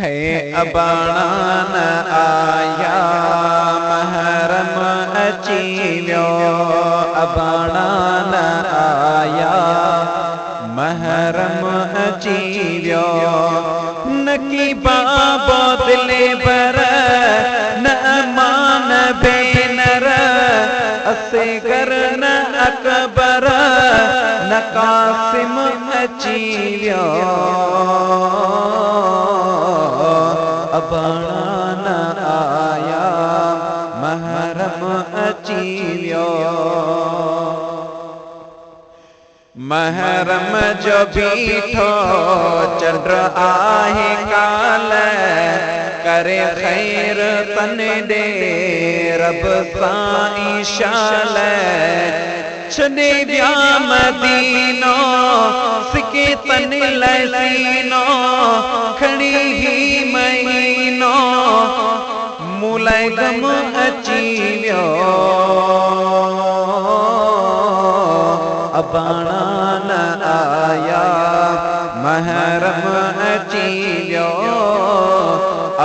है अबाणा न आया महरम अची वियो अबाणा न आया महरम अची वियो नकीबा बोतले पर न मान बेनर असे कर न अकबर न कासिम अची वियो अबाणा न आया महरम अची वियो महरम जो बीठो चंड आहे काल करे खैर तन दे रब सां इंशाल छॾे विया मदीनो सिके तन लसीनो खणी ही महीनो मूलाए गम अची वियो अबाणा न आया महरम अची वियो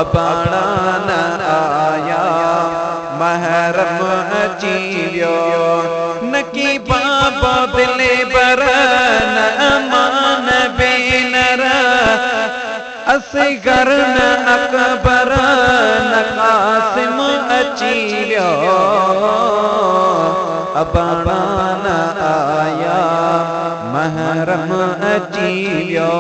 अबाणा न आया महरम अची वियो नकीबा बोतले पर न अमान बेनर असगर न अकबर न कासिम अची वियो अबाणा न आया महरम अची वियो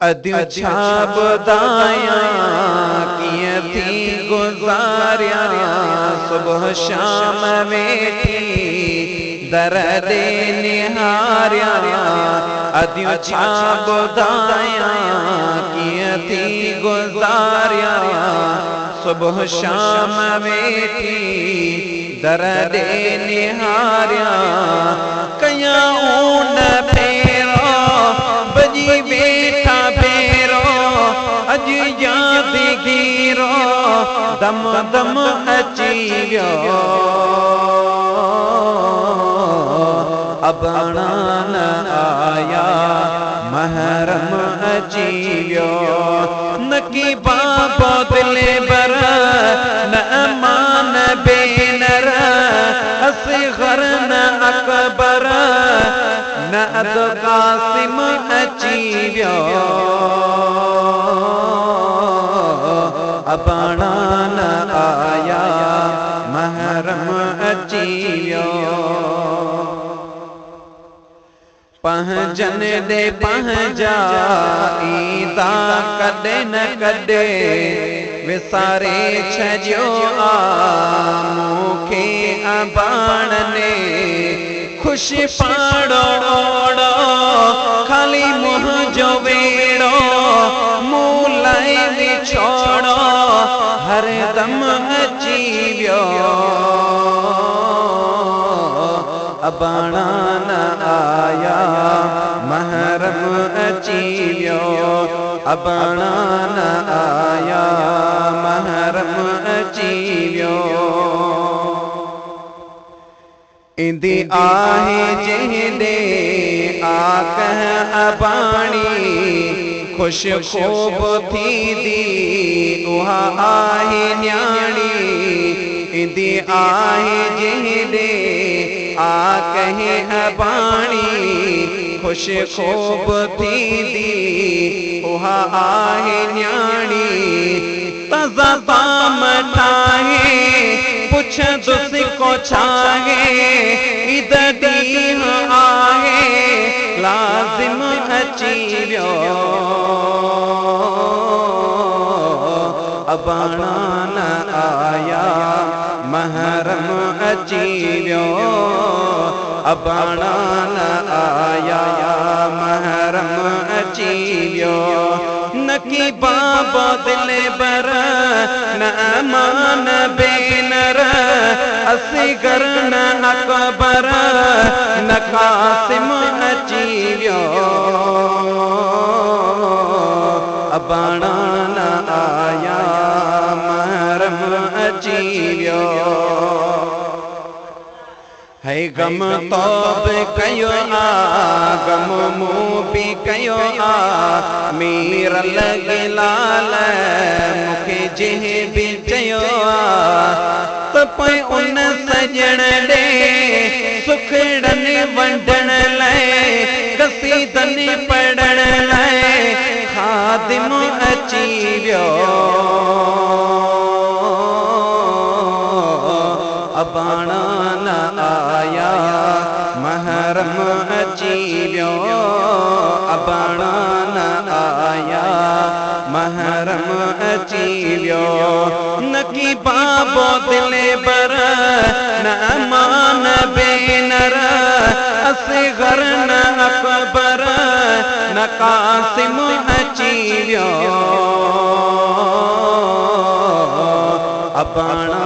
अदियो छा ॿुधायां कीअं थी गुज़ारियां सुबुह शाम वेठी दर ॾे निहारियां अदियो छा ॿुधायां कीअं थी गुज़ारियां सुबुह शाम वेठी दर ॾे निहारियां कयां ऊन फेरो बजी वेठा फेरो अज याद गिरो दम दम अची वियो अबाणा न आया महरम अची वियो नकीबा बोतले पर न अमान बेनर असगर न अकबर न अद कासिम अची वियो अबाणा न आया महरम अची वियो पहजन दे पहजा ईदा कदे न कदे विसारे छजो आ मूंखे अबाण ने खुश पाड़ो ओड़ो खाली मुंहिंजो वेड़ो मूं लाइ विछोड़ो हर दम अची वियो अबाणा न आया महरम अची वियो अबाणा न आया महरम अची वियो इंदी आहे जंहिंदे आकह अबाणी खुश खूब थींदी उहा आहे न्याणी इंदी आहे जंहिंदे आकह अबाणी खुश खूब थींदी उहा आहे न्याणी तज़ा बाम ठाहे पुछंदुसि को छाहे ईद ॾींहुं आहे लाज़िम अची वियो अबाणा न आया महरम अची वियो अबाणा न आया महरम अची वियो नकीबा बोतले पर न अमान बेनर असगर न अकबर न कासिम अची वियो अबाणा न आया महरम अची वियो है गम तौब कयो आ गम मूं बि कयो आ मीर लॻे लाल मूंखे जंहिं बि चयो आ त पोइ उन सजण ॾे सुखड़नि वंडण लाइ कसीदनि पढ़ण लाइ खादिम अची वियो अबाणा न आया महरम अची वियो अबाणा न आया महरम अची वियो न की बाबो दिले बर न अमान बेनर असगर न अकबर न कासिम अची वियो अबाणा